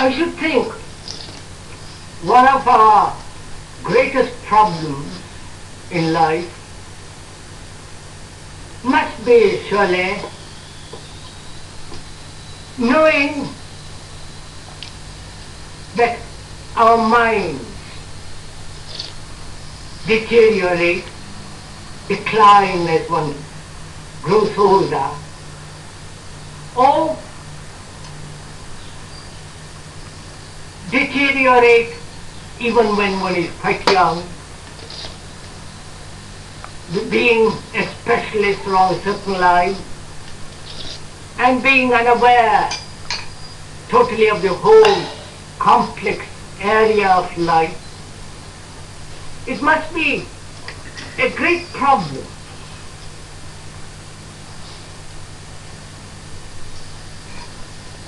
I should think one of our greatest problems in life must be surely knowing that our minds deteriorate, decline as one grows older, or deteriorate even when one is quite young, being a specialist throughout a certain life and being unaware totally of the whole complex area of life. It must be a great problem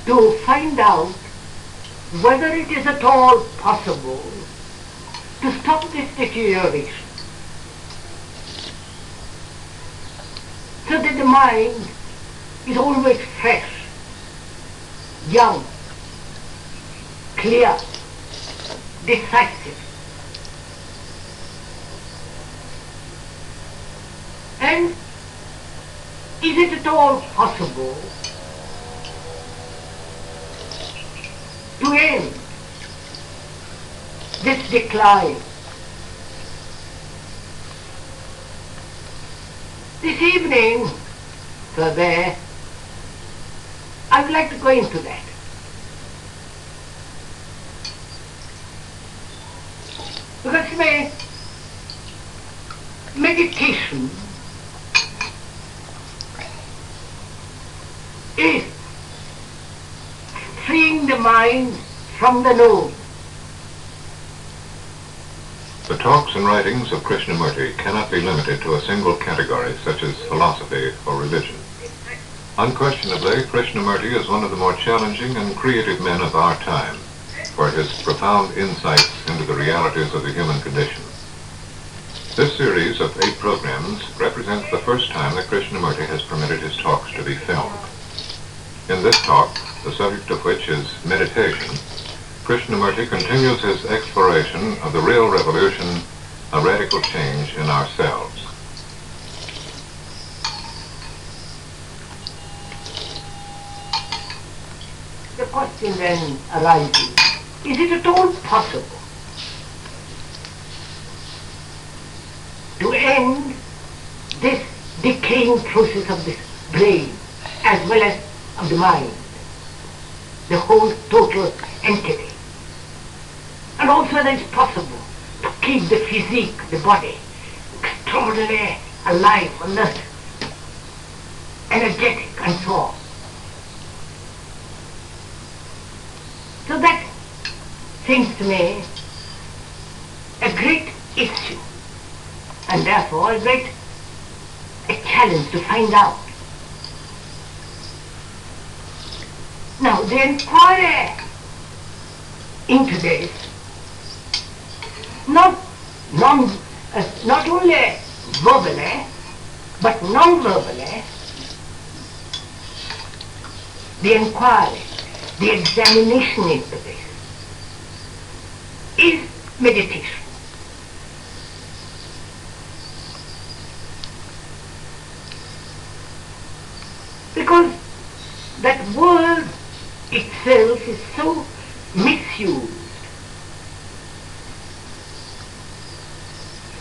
to find out whether it is at all possible to stop this deterioration, so that the mind is always fresh, young, clear, decisive. And is it at all possible to end this decline? This evening, further, I would like to go into that. Because meditation is freeing the mind from the known. The talks and writings of Krishnamurti cannot be limited to a single category such as philosophy or religion. Unquestionably, Krishnamurti is one of the more challenging and creative men of our time for his profound insights into the realities of the human condition. This series of 8 programs represents the first time that Krishnamurti has permitted his talks to be filmed. In this talk, the subject of which is meditation, Krishnamurti continues his exploration of the real revolution, a radical change in ourselves. The question then arises, is it at all possible to end this decaying process of this brain as well as of the mind, the whole total entity? And also that it's possible to keep the physique, the body, extraordinarily alive, alert, energetic and so on. So that seems to me a great issue and therefore a challenge to find out. Now the inquiry into this not only verbally but non-verbally, the inquiry, the examination into this is meditation. Because that word itself is so misused.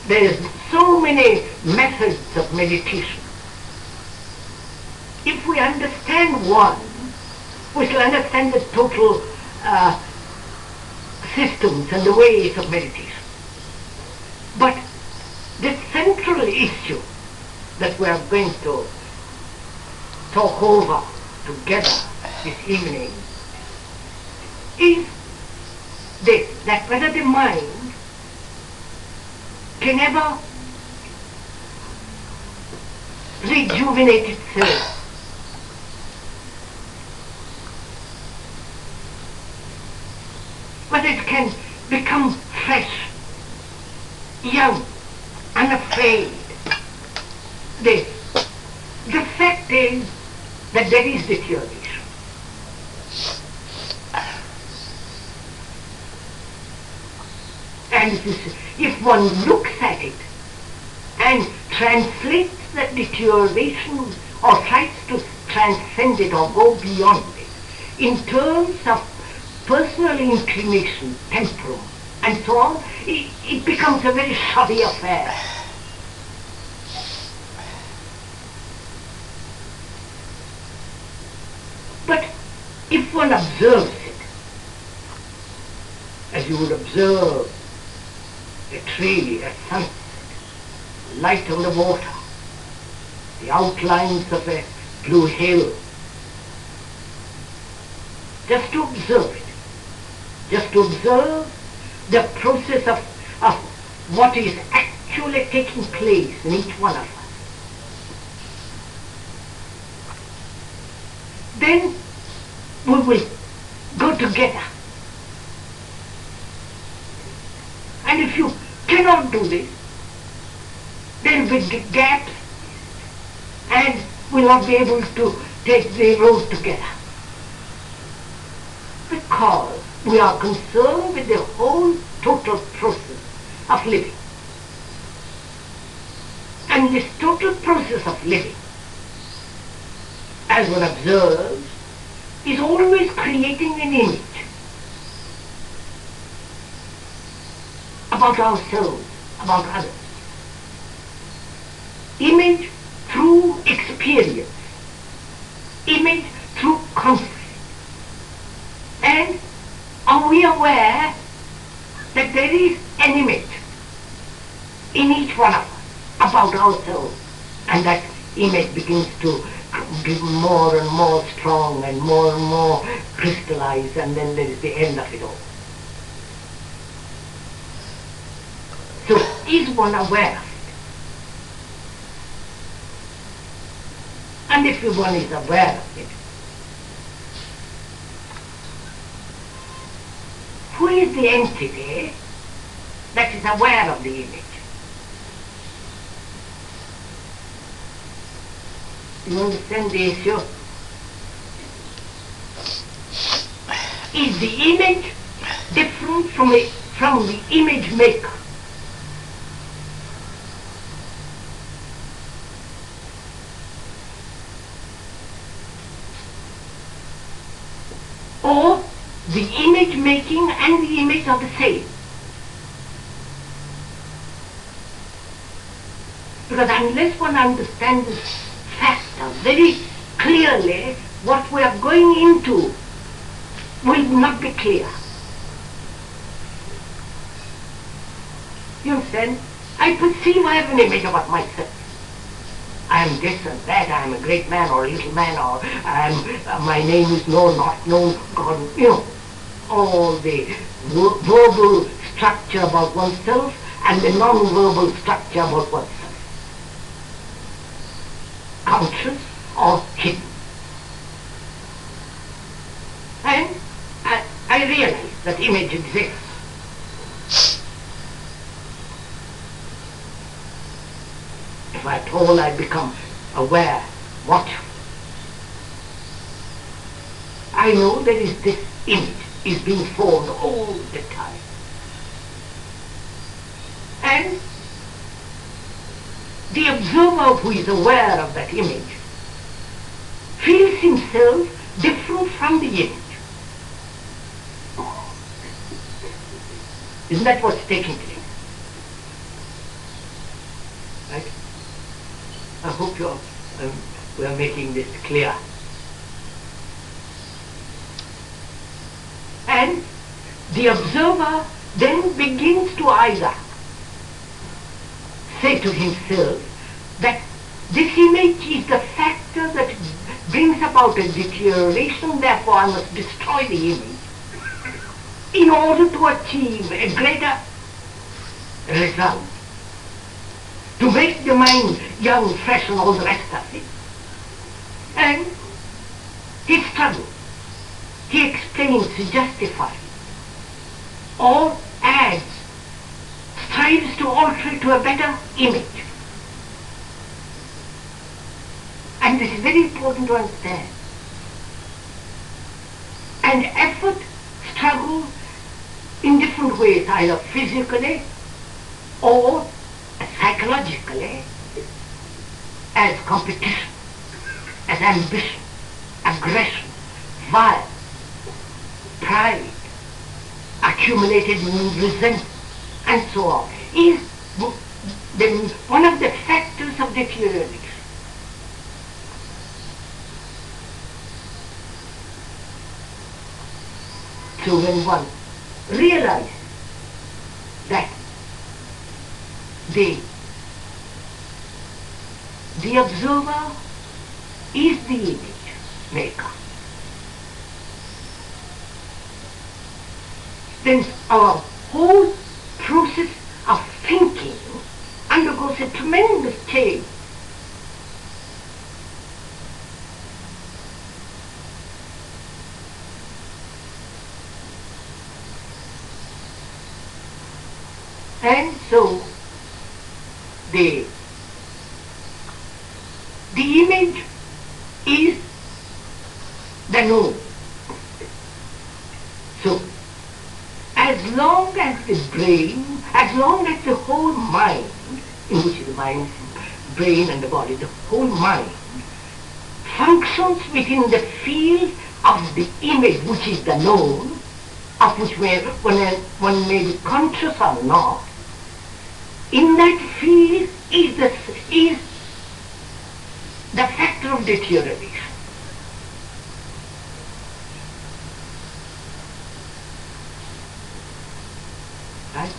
There are so many methods of meditation. If we understand one, we shall understand the total systems and the ways of meditation. But the central issue that we are going to talk over together this evening is this, that whether the mind can ever rejuvenate itself. Whether it can become fresh, young, unafraid. The fact is that there is deterioration. And if one looks at it and translates that deterioration or tries to transcend it or go beyond it in terms of personal inclination, temperament, and so on, it becomes a very shoddy affair. But if one observes it, as you would observe a tree, a sunset, light on the water, the outlines of a blue hill, just to observe it, just to observe the process of what is actually taking place in each one of us. Then we will go together. And if you cannot do this, there will be gaps and we'll not be able to take the road together. Because we are concerned with the whole total process of living. And this total process of living, as one observes, is always creating an image about ourselves, about others. Image through experience, image through conflict. And are we aware that there is an image in each one of us about ourselves, and that image begins to be more and more strong and more crystallized, and then there is the end of it all. So is one aware of it? And if one is aware of it, who is the entity that is aware of the image? You understand the issue? Is the image different from the image maker? Or the image making and the image are the same? Because unless one understands this factor very clearly, what we are going into will not be clear. You understand? I perceive I have an image about myself. I am this and that, I am a great man or a little man, or my name is known, not known, God, all the verbal structure about oneself and the non-verbal structure about oneself. Conscious or hidden. And I realize that image exists. If at all I become aware, watchful, I know there is this image is being formed all the time. And the observer who is aware of that image feels himself different from the image. Isn't that what's taking place? Right? I hope we are making this clear. And the observer then begins to either say to himself that this image is the factor that brings about a deterioration, therefore I must destroy the image in order to achieve a greater result, to make the mind young, fresh, and all the rest of it. And he struggles, he explains, he justifies, or adds, strives to alter it to a better image. And this is very important to understand. And effort, struggle, in in different ways, either physically or psychologically, as competition, as ambition, aggression, violence, pride, accumulated resentment, and so on, is one of the factors of deterioration. So when one realizes that the observer is the image maker, then our whole process of thinking undergoes a tremendous change. And so the image is the known. So as long as the brain, as long as the whole mind, in which the mind, brain and the body, the whole mind functions within the field of the image, which is the known, of which one may be conscious or not, in that field is the factor of deterioration. Right?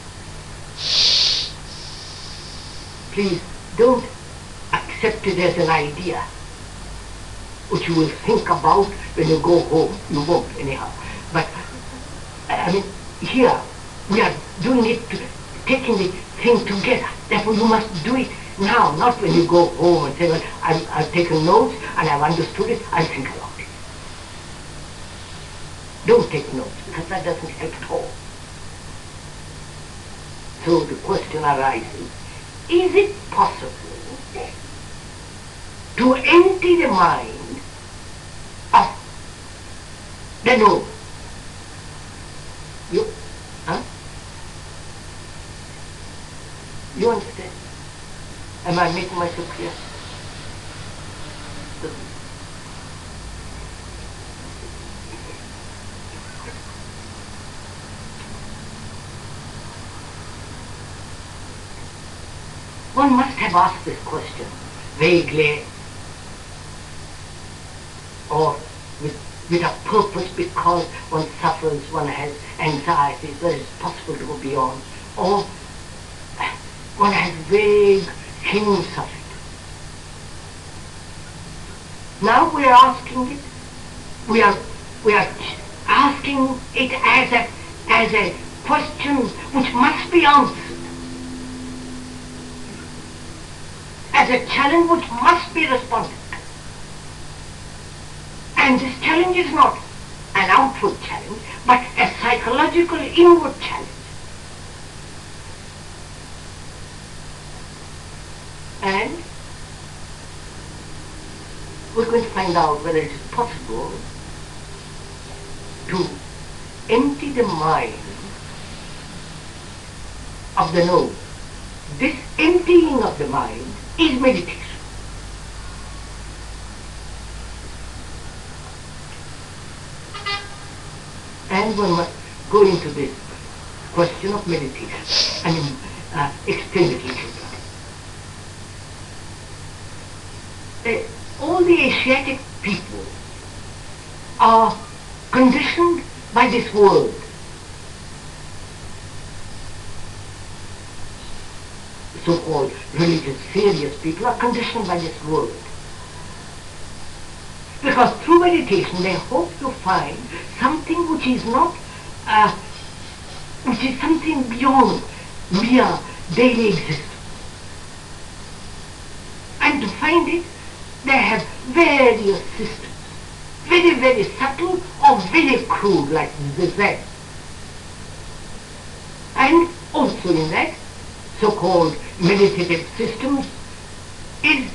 Please don't accept it as an idea which you will think about when you go home. You won't anyhow. But I mean, here we are doing it, taking the thing together. Therefore you must do it now, not when you go home and say, well, I've taken notes and I've understood it, I'll think about it. Don't take notes, because that doesn't help at all. So the question arises, is it possible to empty the mind of the known? You understand? Am I making myself clear? One must have asked this question vaguely or with a purpose, because one suffers, one has anxiety, so it's possible to go beyond, or one has vague hints of it. Now we are asking it, we are asking it as a question which must be answered, as a challenge which must be responded to. And this challenge is not an outward challenge, but a psychological inward challenge. And we're going to find out whether it is possible to empty the mind of the known. This emptying of the mind is meditation. And one must go into this question of meditation and extend it a little bit. All the Asiatic people are conditioned by this world. So-called religious, serious people are conditioned by this world. Because through meditation they hope to find something which is not, which is something beyond mere daily existence. And to find it, they have various systems, very, very subtle or very crude, like the Zen. And also in that so-called meditative systems is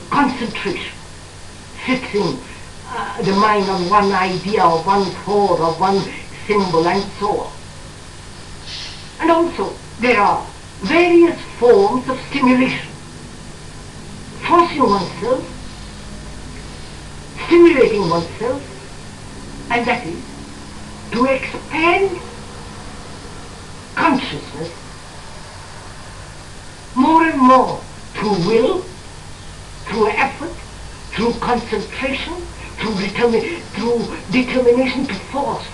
concentration, fixing the mind on one idea or one thought or one symbol and so on. And also there are various forms of stimulation. Forcing oneself, stimulating oneself, and that is to expand consciousness more and more through will, through effort, through concentration, through determination to force.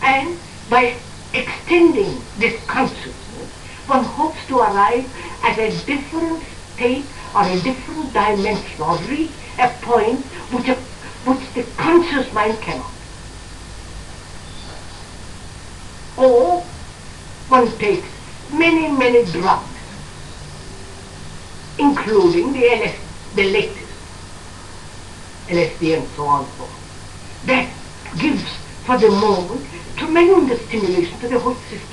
And by extending this consciousness, one hopes to arrive at a different state or a different dimension, or reach a point which the conscious mind cannot. Or one takes many drugs, including the latest, LSD and so on and so on. That gives, for the moment, tremendous stimulation to the whole system.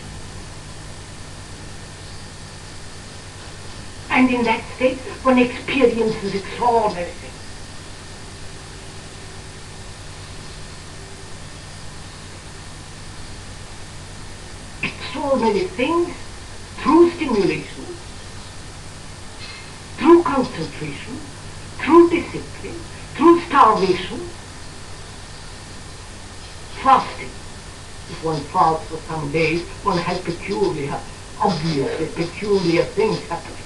And in that state, one experiences extraordinary things. Extraordinary things through stimulation, through concentration, through discipline, through starvation, fasting. If one fasts for some days, one has obviously peculiar things happening.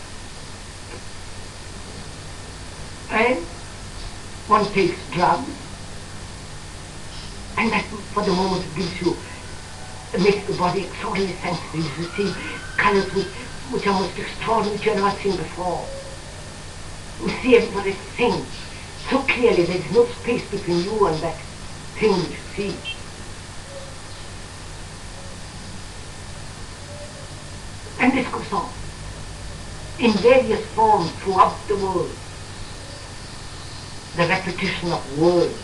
And one takes drugs, and that for the moment makes the body extraordinarily sensitive. You see colors which are most extraordinary, which you have never seen before. You see everything so clearly, there is no space between you and that thing which you see. And this goes on in various forms throughout the world. The repetition of words,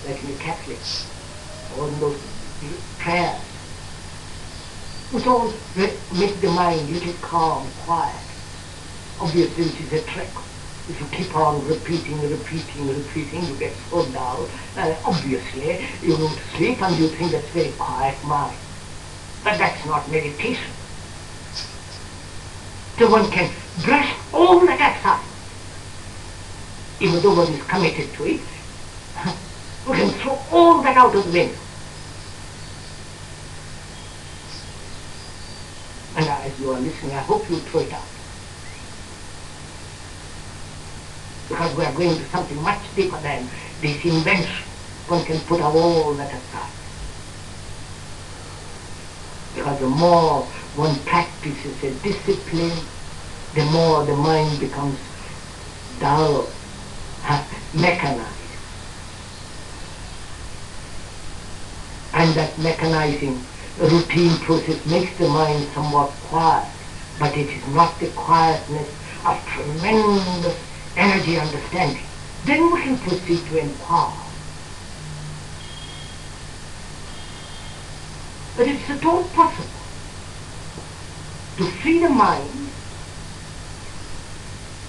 like in the Catholics, or in those prayers, which all make the mind a little calm, quiet. Obviously, which is a trick. If you keep on repeating, you get so dull. Obviously, you go to sleep and you think that's very quiet mind. But that's not meditation. So one can brush all that aside. Even though one is committed to it, one can throw all that out of the window. And as you are listening, I hope you throw it out. Because we are going to something much deeper than this invention. One can put all that aside. Because the more one practices a discipline, the more the mind becomes dull, mechanized. And that mechanizing routine process makes the mind somewhat quiet, but it is not the quietness of tremendous energy understanding. Then we can proceed to inquire. But it's at all possible to free the mind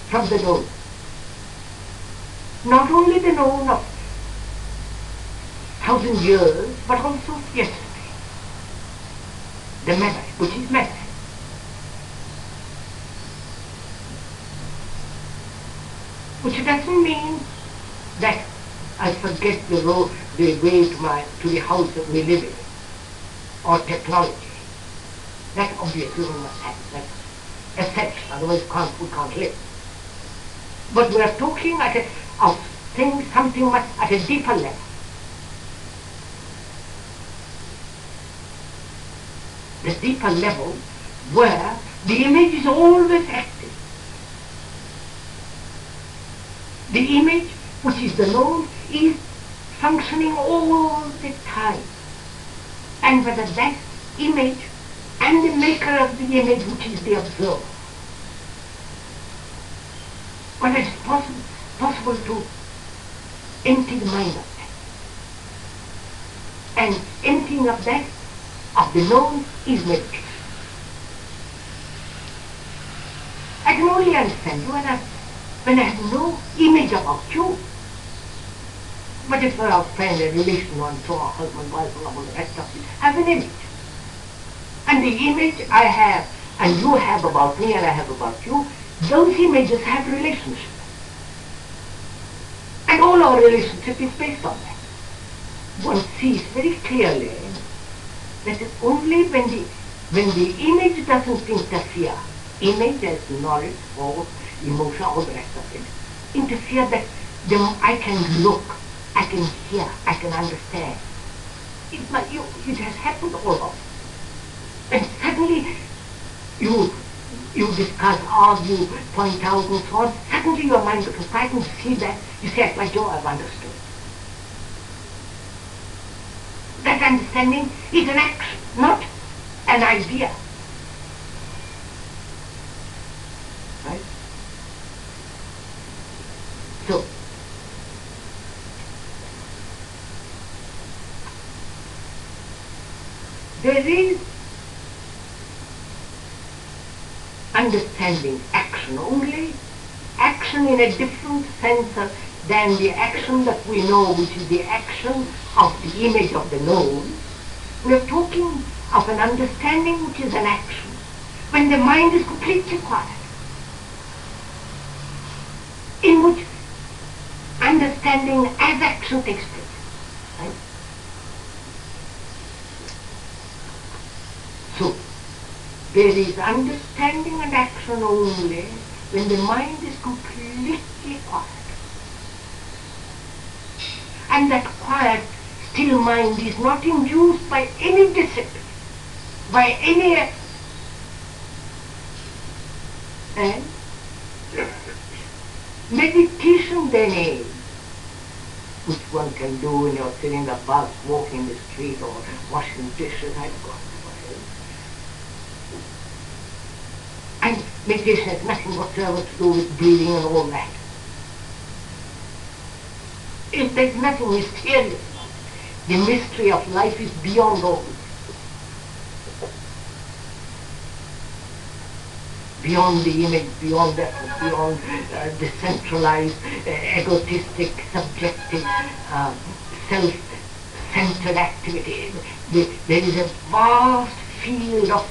from the known. Not only the known of 1,000 years, but also yesterday. The memory, which is memory. Which doesn't mean that I forget the way to the house that we live in, or technology. That obviously we must have. That's essential, otherwise we can't live. But we are talking of things, something much at a deeper level. The deeper level where the image is always active. The image, which is the known, is functioning all the time. And whether that image and the maker of the image, which is the observer, whether it's possible to empty the mind of that. And emptying of that, of the known, is meditation. I can only understand you when I have no image about you. But if a friend, a relation, and so on, husband, wife, and all the rest of it, have an image. And the image I have, and you have about me, and I have about you, those images have relationship. And all our relationship is based on that. One sees very clearly that it's only when the image doesn't interfere, image as knowledge, thought, emotion, all the rest of it, interfere that I can look, I can hear, I can understand. It has happened all of us. And suddenly you discuss, argue, point out and so on, suddenly your mind becomes quiet and you see that, you say, like, oh, I've understood. That understanding is an action, not an idea. Right? So, there is understanding action only, action in a different sense than the action that we know, which is the action of the image of the known. We are talking of an understanding which is an action, when the mind is completely quiet, in which understanding as action takes place. Right? So, there is understanding and action only when the mind is completely quiet. And that quiet, still mind is not induced by any discipline, by any... And meditation then is, which one can do when you're sitting in the bus, walking in the street, or washing dishes, I've got and meditation has nothing whatsoever to do with breathing and all that. If there's nothing mysterious, the mystery of life is beyond all. Beyond the image, beyond the centralized, egotistic, subjective, self-centered activity. There is a vast field of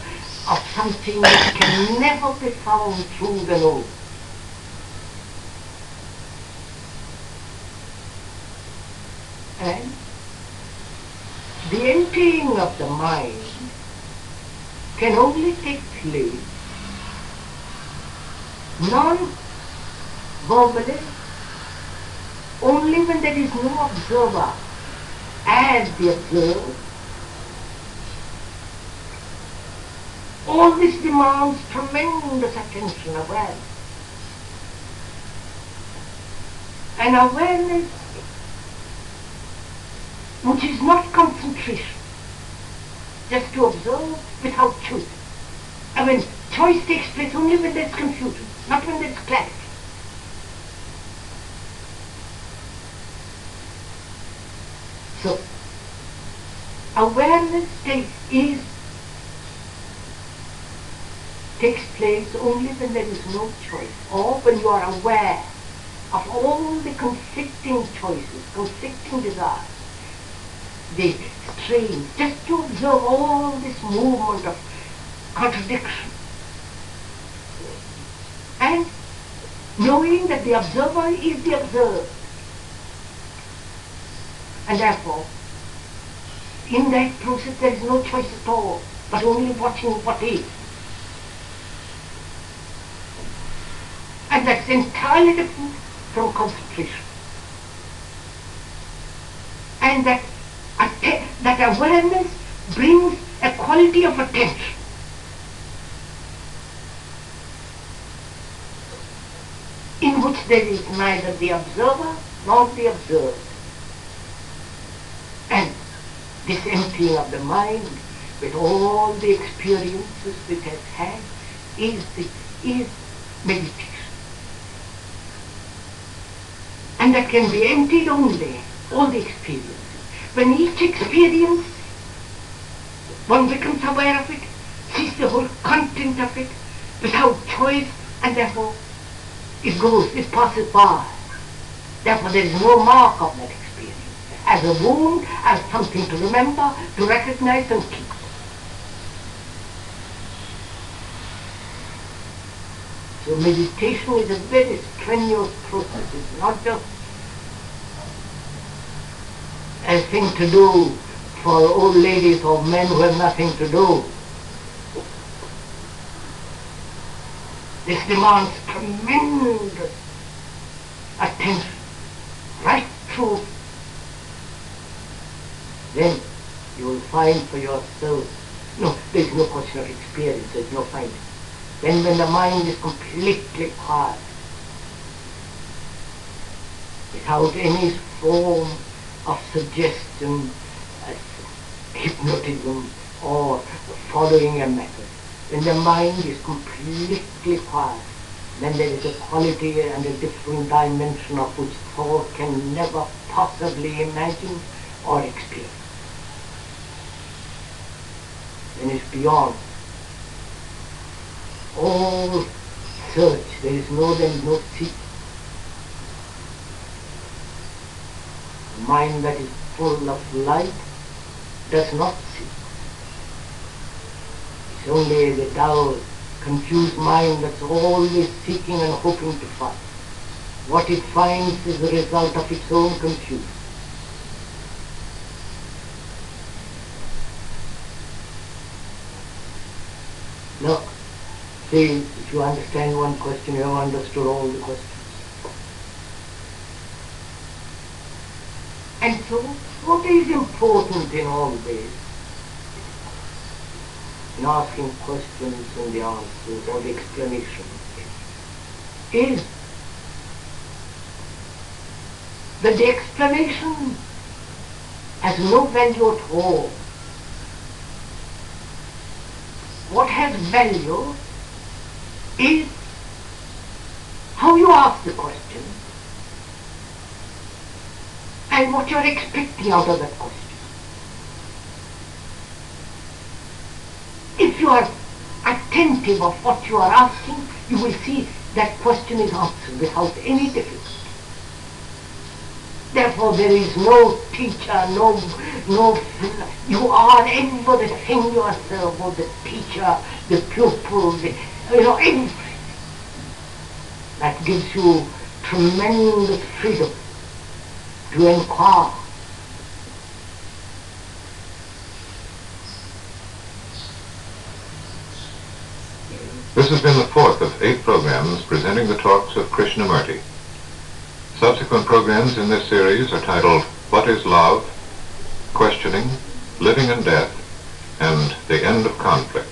something that can never be found through the known. And the emptying of the mind can only take place non-verbally, only when there is no observer as the observed. All this demands tremendous attention, awareness. An awareness which is not concentration, just to observe without choice. I mean, choice takes place only when there's confusion, not when there's clarity. So, awareness takes place only when there is no choice, or when you are aware of all the conflicting choices, conflicting desires, the strain, just to observe all this movement of contradiction. And knowing that the observer is the observed. And therefore, in that process there is no choice at all, but only watching what is. And that's entirely different from concentration. And that awareness brings a quality of attention. In which there is neither the observer nor the observed. And this emptying of the mind with all the experiences it has had is meditation. And that can be emptied only, all the experiences. When each experience, one becomes aware of it, sees the whole content of it, without choice, and therefore it passes by. Therefore there is no mark of that experience. as a wound, as something to remember, to recognize and keep. So meditation is a very strenuous process. It's not just a thing to do for old ladies or men who have nothing to do. This demands tremendous attention, right through. Then you will find for yourself, no, there is no question of experience, there is no finding. Then when the mind is completely quiet, without any form of suggestion, hypnotism or following a method, when the mind is completely quiet, then there is a quality and a different dimension of which thought can never possibly imagine or experience. Then it's beyond all search. There is no seek. A mind that is full of light does not seek. It's only the dull, confused mind that's always seeking and hoping to find. What it finds is the result of its own confusion. Look, see, if you understand one question, you have understood all the questions. And so, what is important in all this, in asking questions and the answers or the explanation, is that the explanation has no value at all. What has value is how you ask the question and what you're expecting out of that question. If you are attentive of what you are asking, you will see that question is answered without any difficulty. Therefore there is no teacher, you are ever the thing yourself, or the teacher, the pupil, everything. That gives you tremendous freedom to inquire. This has been the fourth of 8 programs presenting the talks of Krishnamurti. Subsequent programs in this series are titled What is Love?, Questioning, Living and Death, and The End of Conflict.